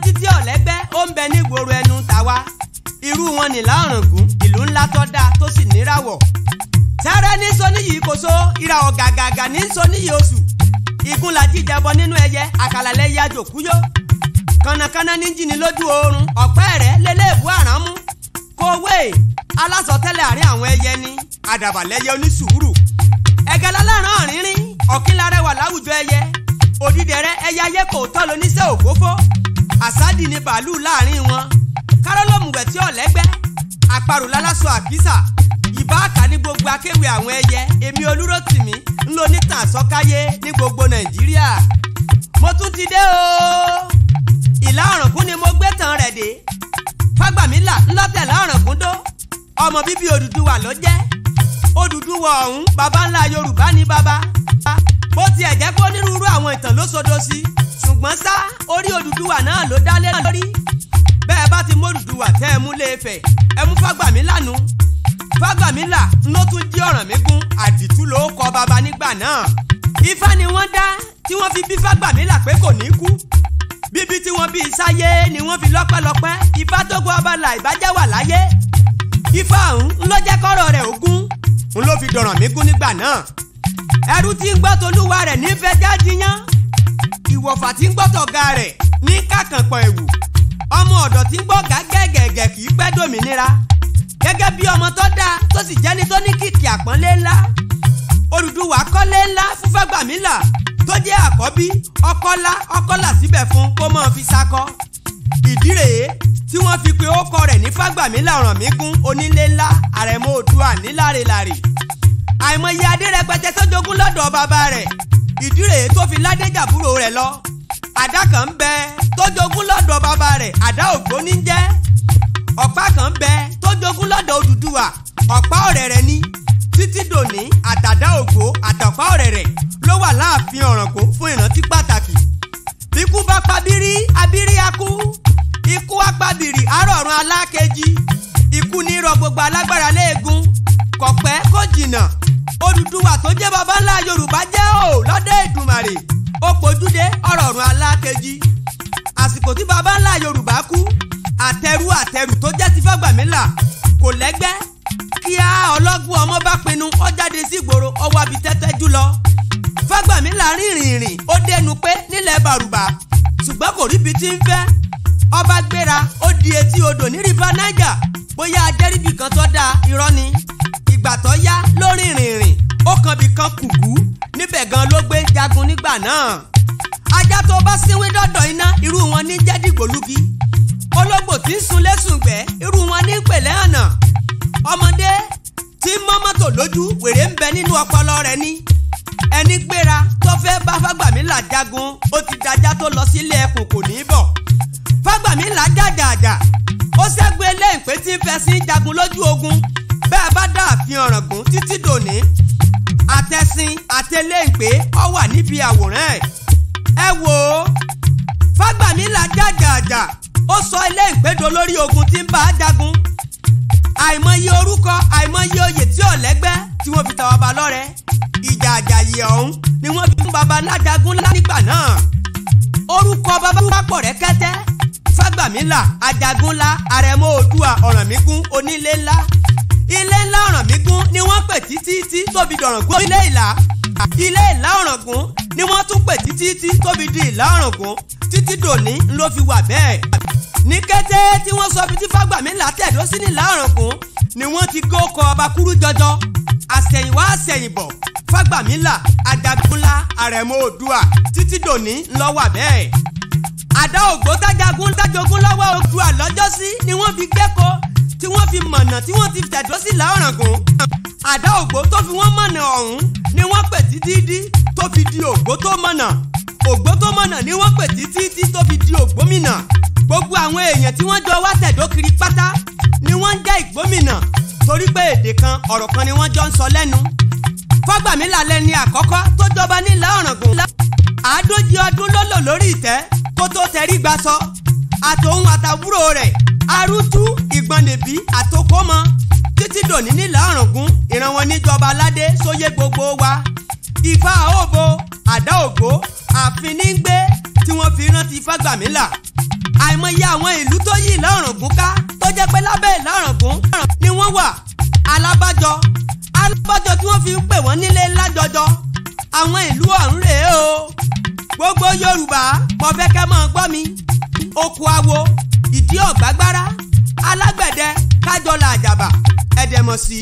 títí ọ̀lẹ́gbẹ́ ó ń bẹ ní gbòòrò ẹnu tàwa irú wọn ní Ọ̀ràngún ìlú ńlá tó dáa tó sì níràwọ̀ tẹ́rẹ́ ní soníyì kòso ìràwọ̀ gàgàgà ní soníyì oṣù igun la jíjẹbọ nínú ẹyẹ àkàlàlẹ̀ yá jòkúyó kànnàkànnà ní jìnnì lójú oorun ọ̀pẹ́ rẹ̀ lélẹ́ẹ̀bù àránmú kówé alásọtẹ́lẹ̀ àárín àwọn ẹyẹ ní àdàbàlẹ́yẹ onísùúrù ẹ̀gẹ́ lálàrán rínrín ọ̀kínlárẹwà láwùjọ ẹyẹ òdìdẹrẹ́ ẹyẹ ayé kò tọ́ lóníṣẹ́ òfófó àsádì ní bàálù láàrin wọn kárọ́lọ́mùwẹ̀ tí ọ̀lẹ́gbẹ́ àparò lálásọ àkísà ìbáàkà ní gbogbo akéwì àwọn ẹyẹ èmi Olúrótìmí ńlọ nítàn àsọkáyé ní gbogbo Nàìjíríà mo tún ti dé o Ìlà Ọ̀ràngún ni mo gbé tán rẹ̀ dé Fágbàmílà ńlọ́tẹ̀ Ọ̀ràngún dó ọmọ bíbí Odùduwà ló jẹ́ Odùduwà ọ̀hún baba ńlá Yorùbá ní baba bó tiẹ̀ jẹ́ kó nírúurú àwọn ìtàn ló sodo sí ṣùgbọ́n sá orí Odùduwà náà ló dálé lórí bẹ́ẹ̀ bá ti mú Odùduwà tẹ́ ẹ mú Ilé-Ifẹ̀ ẹ mú Fágbàmílà nù Fágbàmílà ló tún jí Ọ̀rànmíkún àdìtú ló kọ baba nígbà náà Ifá ni wọ́n dá tí wọ́n fi bí Fágbàmílà pé kò ní kú bíbí tí wọ́n bí sáyé ni wọ́n fi lọ́pẹ́lọpẹ́ Ifá tó gbọ́ abala ìbàjẹ́ wà láyé Ifá ọ̀hún ló jẹ́ kọ́rọ̀ rẹ̀ ogún ń ló fi dọ̀rànmíkún nígbà náà ẹrú tí ń gbọ́ tolúwa rẹ̀ nífẹ̀ẹ́ jájíyán ìwọ̀fà tí ń gbọ́ tọ̀gá rẹ̀ ní kàkànpọ̀ ẹ̀wù ọmọ ọ̀dọ̀ tí ń gbọ́ gàgẹ́gẹ̀gẹ̀ kì í pẹ́ dòmìnira gẹ́gẹ́ bí ọmọ tó dáa tó sì jẹ́ni tó ní kìkì àpọ́nlé ńlá Odùduwà kọ́lé ńlá fún Fágbàmílà tó jẹ́ àkọ́bí ọkọ́lá síbẹ̀ fún kó mọ́ fi sakọ ìdí rèé tí wọ́n fi pe ókọ rẹ̀ ní Fágbàmílà Ọ̀rànmíkún onílé ńlá àrẹ̀mọ Oòduà níláre-láre àìmọye adé rẹpẹtẹ tó jogún lọ́dọ̀ bàbá rẹ̀ ìdí rèé tó fi ládéjàbúrò rẹ̀ lọ àdá kan ń bẹ tó jogún lọ́dọ̀ bàbá rẹ̀ àdá ògbóní jẹ́ ọ̀pá kan ń bẹ tó jogún lọ́dọ̀ Odùduwà ọ̀pá ọ̀rẹ̀rẹ̀ ni títí dòní àtàdá ògbó àtọ̀pá ọ̀rẹ̀rẹ̀ ló wà láàfin Ọ̀ràngún fún ìrántí pàtàkì bíkú bá pabírí abírí akú ikú apábìrì àrọ̀run alákejì ikú ní rọ gbogbo alágbára léegun kọ̀pẹ́ kò jìnnà Odùduwà tó jẹ́ baba ńlá Yorùbá jẹ́ ò lọ́dọ̀ Èdùmàrè ó pojúdé ọ̀rọ̀run alákejì àsìkò tí baba ńlá Yorùbá kú àtẹrù tó jẹ́ ti Fágbàmílà kò lẹ́gbẹ́ kíá ọlọ́gbọ́n ọmọ bá pinnu ó jáde sí ìgboro ọwọ́ abi tẹ́tẹ́ jù lọ Fágbàmílà rìnrìn ó dẹnu pé nílẹ̀ Bàrùbà ṣùgbọ́n kò ríbi tí ń fẹ́ ọba gbéra ó di etí odò ní rìfà Niger bóyá ajẹ́rìbì kan tó dáa irọ́ ni ìgbà tó yá ló rìnrìn ó kan bì kan kùkú níbẹ̀ gan ló gbé jagun nígbà náà ajá tó bá sínwé dọ́dọ̀ iná irú wọn ní jẹ́ dìgbòlugi ológbò tí ń sunlé sùngbẹ́ irú wọn ní pèlẹ́ àná ọmọdé tí mọ́mọ́tò lójú wèrè ń bẹ nínú ọpọlọ rẹ̀ ní ẹni gbéra tó fẹ́ bá Fágbàmílà jagun ó ti dájá tó lọ sílé ẹkùn kò ní bọ̀ Fágbàmílà jàjàjà ó ṣẹ́gun eléyìnpé tí ń fẹ́ sí jagun lójú ogun bẹ́ẹ̀ bá dáàfin Ọ̀ràngún títí dòní àtẹ̀sìn àtẹlẹ́yìnpé ó wà níbi àwòrán ẹ wò ó Fágbàmílà jàjàjà ó sọ eléyìnpé dolórí ogun tí ń bá a jagun àìmọye orúkọ àìmọye oyè tí ọ̀lẹ́gbẹ́ tí wọ́n fi ta ọba lọ́rẹ ìjà àjàyè ọ̀hún ni wọ́n fi fún baba lájagun ńlá nígbà náà orúkọ baba wá pọ̀ rẹ́kẹ́tẹ́ Fágbàmílà ajagunlá àrẹ̀mọ Oòduà Ọ̀rànmíkún onílé ńlá ilé ńlá Ọ̀rànmíkún ni wọ́n pè títí tóbi dọ̀ràngún ilé ìlà Ọ̀ràngún ni wọ́n tún pè títí tóbi di ìlà Ọ̀ràngún títí dòní ló fi wà bẹ́ẹ̀ ní kété tí wọ́n sọ bí tí Fágbàmílà tẹ̀dó sí ní ìlà Ọ̀ràngún ni wọ́n ti kó kọ ọba kúrú jọjọ àsẹ̀yìnwá àsẹ̀yìnbọ̀ Fágbàmílà ajagunlá àrẹ̀mọ Oòduà títí dòní ló wà bẹ́ẹ̀ àdá ògbó tájogún lọ́wọ́ Oòduà lọ́jọ́sí ni wọ́n fi gbẹ́kọ̀ tí wọ́n fi mọ̀nà tí wọ́n ti tẹ̀dó sí ìlà Ọ̀ràngún àdá ògbó tó fi wọ́n mọ̀nà ọ̀hún ni wọ́n pè títí tó fi di ògbó tó mọ̀nà ni wọ́n pè títí tó fi di ògbómìnà gbogbo àwọn èèyàn tí wọ́n jọ wá tẹ̀dó kiri pátá ni wọ́n ń jẹ́ ìgbómìnà torí pé èdè kan ọ̀rọ̀ kan ni wọ́n jọ ń sọ lẹ́nu Fágbàmílà lẹni àkọ́kọ́ tó jọba ní ìlà Ọ̀ràngún 140 ọdún ló lò lórí ìtẹ́ kó tó tẹrí gbaṣọ àtòun àtàbúrò rẹ̀ arútú ìgbọ̀nẹ̀bí àtòkómọ títí dòní ní ìlà Ọ̀ràngún ìran wọn níjọba aládé sóyè gbogbo wa Ifá òbò àdá ògbó ààfin ní gbé tí wọ́n fi rántí Fágbàmílà. àìmọye àwọn ìlú tó yí Ìlá Ọ̀ràngún ká tó jẹ́ pé lábẹ́ Ìlá Ọ̀ràngún ni wọ́n wà. alábàjọ tí wọ́n fi ń pè wọ́n nílé lájọjọ. àwọn ìlú ọ̀hún rèé o. gbogbo Yorùbá mo fẹ́ kẹ́ mọ́ gbọ́ mi. oko awo ìdí ọ̀gbágbára alágbẹ̀dẹ kájọlá àjàbà ẹ̀dẹ̀mọ̀sí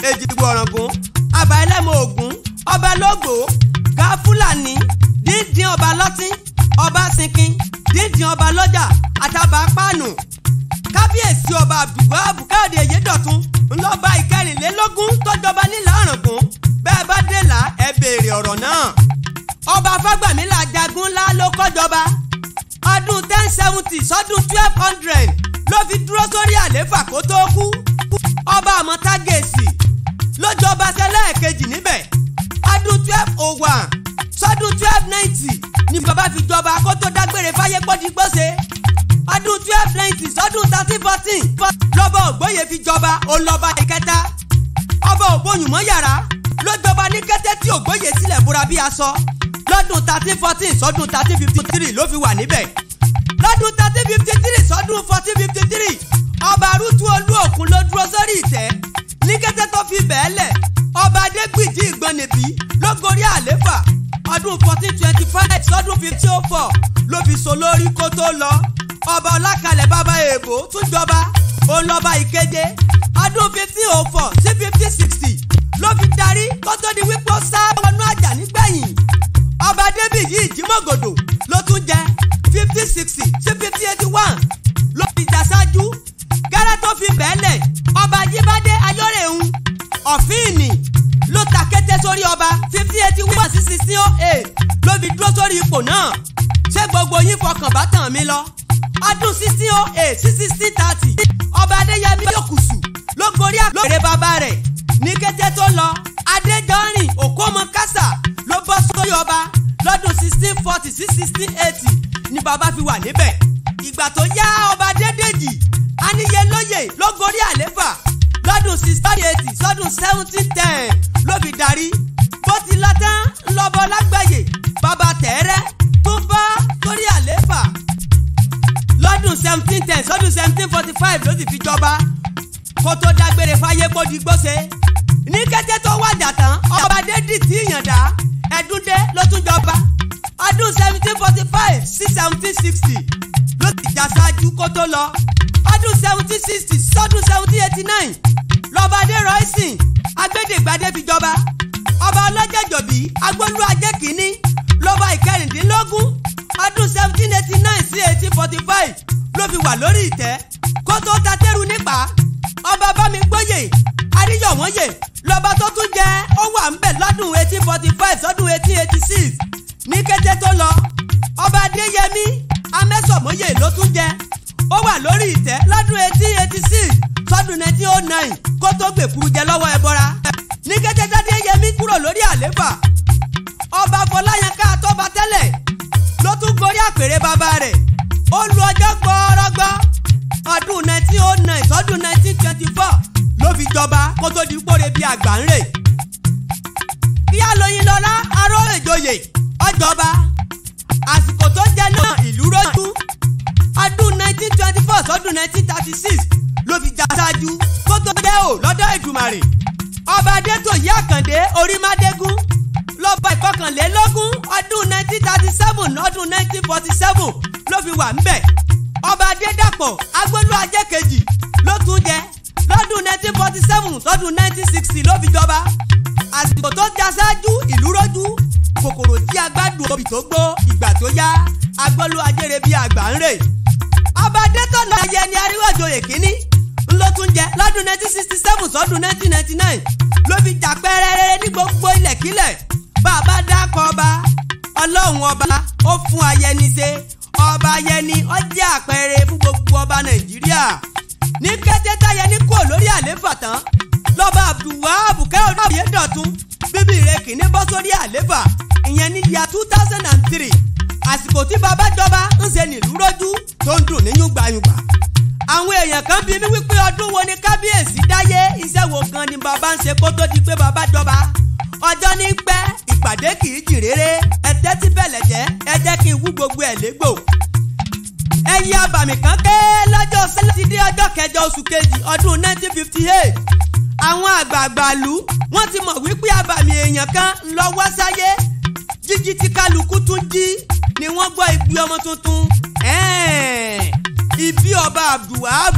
èjìgbò Ọ̀ràngún àbá ẹlẹ́mọ̀ Ògún ọba lógbò gá Fúlàní díndín ọba lọ́tín ọba sinkin díndín ọba lọ́jà àtàbà páànù. kábíyèsí ọba Abdulwahab Káyọ̀dé Oyèdọ̀tun ńlọba ìkẹrìnlélógún tó jọba nílẹ̀ Ọ̀ràngún. bẹ́ẹ̀ bá dé là ẹ béèrè ọ̀rọ̀ náà. ọba Fágbàmílà jagun ńlá ló kọ́jọba. ọdún 1070 sọ́dún 1200 ló fi dúró sórí àléfà kó tó kú. ọba Àmọ̀tágèsì ló jọba sẹ́lẹ̀kejì níbẹ̀. ọdún 1201 sọ́dún 1290 ni bàbá fi jọba kó tó dágbére fáyé pọ́dígbọ́sẹ̀. ọdún 1290 sọ́dún 1314 lọ́ba Ògbóyè fi jọba olọ́ba ìkẹta. ọba Ògbóyùnmọ́yàrá ló jọba ní kété tí Ògbóyè sílẹ̀ búra bí aṣọ. lọ́dún 1314 sọ́dún 1353 ló fi wà níbẹ̀. lọ́dún 1353 sọ́dún 1453 ọba Rútù Olúòkun ló dúró sórí ìtẹ́. ní kété tó fi bẹ́ẹ̀ lẹ̀ ọba Adégbìjí Ìgbọ̀nnẹ̀bí ló gorí àléfà. ọdún 1425 sọ́dún 1504 ló fi so lórí kó tó lọ. ọba Ọlákalẹ̀ bàbá èèbó tún jọba olọ́ba ìkeje. ọdún 1504 sí 1560 ló fi darí kó tó di wípé ó sá wọnú àjà nígbẹ̀yìn. ọba Adébíyì Ìjímọ̀gòdò ló tún jẹ 1560 sí 1581 ló fi jà ṣáájú. gẹ́rẹ́ tó fi bẹ́ẹ̀lẹ̀ ọba Ajíbádé Ayọ̀rẹ̀hun Ọ̀fíìnì ló ta kété sórí ọba 1581 sí 1608 ló fi dúró sórí ipò náà. ṣé gbogbo yín fọkàn bá tàn mí lọ. ọdún 1608 sí 1630 ọba Adéyẹmí Yòkùsù ló gorí àpèrè bàbá rẹ̀. ní kété tó lọ Adéjọrin Òkómọkásà ló bọ́ sórí ọba lọ́dún 1640 sí 1680 ni bàbá fi wà níbẹ̀. ìgbà tó yá ọba Adédèjì Aníyelóyè ló gorí àléfà lọ́dún 1680 sọ́dún 1710 ló fi darí. bó ti lọ tán ńlọbọ lágbàyè bàbá tẹ̀ẹ́rẹ́ tó bá sórí àléfà lọ́dún 1710 sọ́dún 1745 ló sì fi jọba kó tó dágbére fáyé kó di gbóṣe. ní kété tó wájà tán ọba Adédìtì Ìyàndá Ẹ̀dúndé ló tún jọba. ọdún 1745 sí 1760 ló ti jà ṣáájú kó tó lọ. ọdún 1760 sọ́dún 1789 lọ́ba Adéróìsìn Agbédègbadé fi jọba. ọba Ọlọ́jẹ̀jọ̀bí Agbólú Ajé kìíní lọ́ba ìkẹrìndínlógún. ọdún 1789 sí 1845 ló fi wà lórí ìtẹ́ kó tó ta tẹ́rù nípa. ọba Bámigbóyè Àríyọ̀wọ́nyè lọ́ba tó tún jẹ́ ó wà ńbẹ̀ lọ́dún 1845 sọ́dún 1886. ní kété tó lọ ọba Adéyẹmí Amẹ́sọ̀mọ́yè ló tún jẹ́ ó wà lórí ìtẹ́ lọ́dún 1886 sọ́dún 1909 kó tó gbèkúrú jẹ lọ́wọ́ ẹbọra. ní kété tádéyẹmí kúrò lórí àléfà ọba Fọláyínká Àtọ́ba tẹ́lẹ̀ ló tún gorí àpèrè bàbá rẹ̀. ó lu ọjọ́ gbọ́ọ́rọ́gbọ́ ọdún 1909 sọ́dún 1924 ló fi jọba kó tó di pòrè bíi àgbà ń rè. Ìyá Lóyìnlọ́lá Aróòjòyè ọjọba àsìkò tó jẹ náà ìlú rọ́jú. ọdún 1924 sọ́dún 1936 ló fi jà ṣáájú kó tó jẹ́ ò lọ́dọ̀ Èdùmàrè. ọba Adétòyí Àkàndé Orímádégún lọ́ba ìkọkànlélógún ọdún 1937 ọdún 1947 ló fi wà ńbẹ̀. ọba Adédàpọ̀ Agbólú Ajé kejì ló tún jẹ lọ́dún 1947 sọ́dún 1960 ló fi jọba. àsìkò tó jà ṣáájú ìlú rọ́jú kòkòrò tí agbádùn obì tó gbó ìgbà tó yá Agbólú Ajére bíi àgbà ń rè. ọba Adétọ̀nà Ayẹni Aríwájòyè kínní ńlọ tún jẹ lọ́dún 1967 sọ́dún 1999 ló fi jà pẹ́rẹ́rẹ́ ní gbogbo ilẹ̀kílẹ̀. bàbá dákọ̀ ọba Ọlọ́run ọba ó fún Ayẹni ṣe. ọba Ayẹni ó jẹ́ àpẹẹrẹ fún gbogbo ọba Nàìjíríà. ní kété táyẹni kúrò lórí àléfà tán lọ́ba Abdulwahab Káyọ̀dé Oyèdọ̀tun bíbí rẹ̀ kìíní bọ́ sórí àléfà ìyẹn ní ya 2003. àsìkò tí bàbá jọba ń ṣe nílùú rọ́jú tó ń dùn ní yúngbàyúngbà. àwọn èèyàn kan bí mi wípé ọdún wo ni kábíyèsí dáyé iṣẹ́ wo gan ni bàbá ń ṣe kó tó di pé bàbá jọba. ọjọ́ ní pẹ́ ìpàdé kì í jìn rere ẹ tẹ́tí bẹ̀lẹ̀ jẹ́ ẹ jẹ́ kí n wú gbogbo ẹ̀ légbò. ẹyẹ abàmì kan ké lọ́jọ́ sátidé ọjọ́ kẹjọ oṣù kejì ọdún 1958 àwọn àgbààgbà ìlú wọ́n ti mọ̀ wípé abàmì èèyàn kan ń lọ wá sáyé jíjí tí kálukú tún jí ni wọ́n gbọ́ ìgbì ọmọ tuntun ìbí ọba Abdulwahab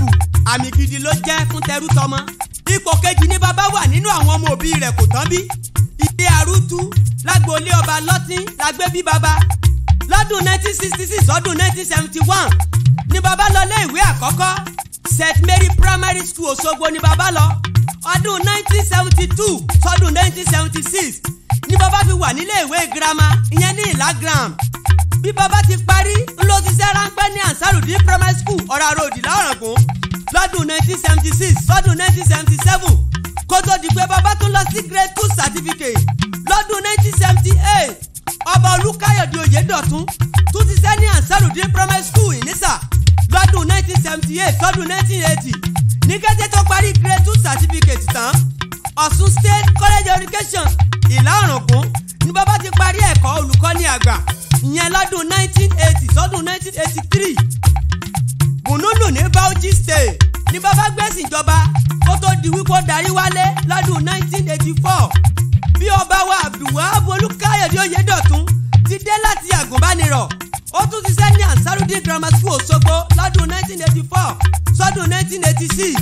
àmì gidi ló jẹ́ fún tẹrú tọmọ. ipò kejì ni bàbá wà nínú àwọn ọmọ òbí rẹ̀ kò tán bí. ilé arútú lágboolé ọba lọ́tín la gbé bí bàbá. lọ́dún 1966 ọdún 1971 ni bàbá lọ lé ìwé àkọ́kọ́ St Mary Primary School Òṣogbo ni bàbá lọ. ọdún 1972 sọdún 1976 ni bàbá fi wà nílé ìwé girama ìyẹn ní Ìlàgram. bí bàbá ti parí ló ti ṣe ráńpẹ́ ní Ansarudeen Primary School Ọ̀rà Road Ìlá-Ọ̀ràngún lọ́dún 1976 sọ́dún 1977 kó tó di pé bàbá tún lọ sí grade 2 certificate lọ́dún 1978 ọba Olúkáyọ̀dé Oyèdọ̀tún tún ti ṣe ní Ansarudeen Primary School Ìnísà lọ́dún 1978 sọ́dún 1980 ní kété tó parí grade 2 certificate tán Ọ̀ṣun State College of Education Ìlá-Ọ̀ràngún ní bàbá ti parí ẹ̀kọ́ olùkọ́ni àgbà ìyẹn lọ́dún 1980 sọ́dún 1983 bùnúnù ní Bauchi State ní bàbá gbẹ̀sìn ìjọba kó tó di wípé ó darí wálé lọ́dún 1984 bí ọba wa Abdulwahab Olúkáyọ̀dé Oyèdọ̀tún ti dé láti àgùnbánirọ̀ ó tún ti ṣe ní Ansarudeen Grammar School Òṣogbo lọ́dún 1984 sọ́dún 1986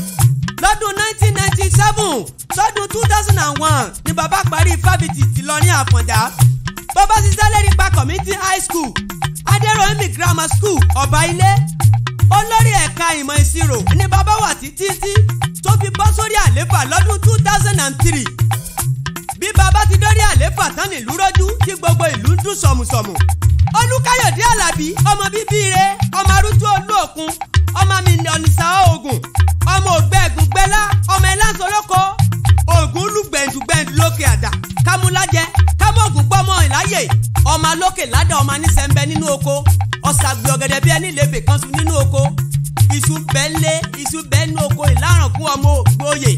lọ́dún 1997 sọ́dún 2001 ni bàbá parí fáfitì Ìlọrin Àfọ̀njá. bàbá ṣiṣẹ́ lẹ́rìípa community high school Adéròyìnmí Grammar School Ọ̀bà Ilé olórí ẹ̀ka ìmọ̀ ìṣirò ní bàbá wà títí tó fi bọ́ sórí àléfà lọ́dún 2003 bí bàbá ti dórí àléfà tán nílùú rọ́jú tí gbogbo ìlú ń dún sọ̀mùsọ̀mù. Olúkáyọ̀dé Àlàbí ọmọ bíbí rẹ̀ ọmọ arúgbó olóòkun ọmọ mi ọ̀nìṣà oògùn ọmọ ògbẹ́ẹ̀gùn gbẹ́lá ọmọ ẹlẹ́sọ̀lọ́kọ oògùn lùgbẹ̀ǹdùgbẹ̀ǹdù lókè àdá kámúlájẹ kámọ́ọ̀gùn gbọ́mọ ìláyè ọmọ alókè ládà ọmọ anísẹ̀ńbẹ nínú oko ọ̀sàgbé ọ̀gẹ̀dẹ̀ bí ẹni lébè kan sùn nínú oko iṣu bẹ́ńlé iṣu bẹ́ńnú oko Ìlá-Ọ̀ràngún ọmọ ògbóyè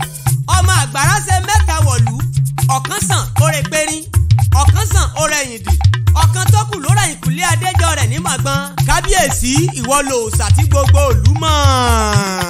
ọmọ àgbàrá ṣe mẹ́ta wọ̀lú ọ̀kan sàn oore périn ọ̀kan sàn oore ẹ̀yìndì ọ̀kan tó kù lóra ìkùlé adéjọ́ rẹ̀ ní màgbọ́n kábíyèsí ìwọ lòòṣà tí gbogbo ìlú mọ̀.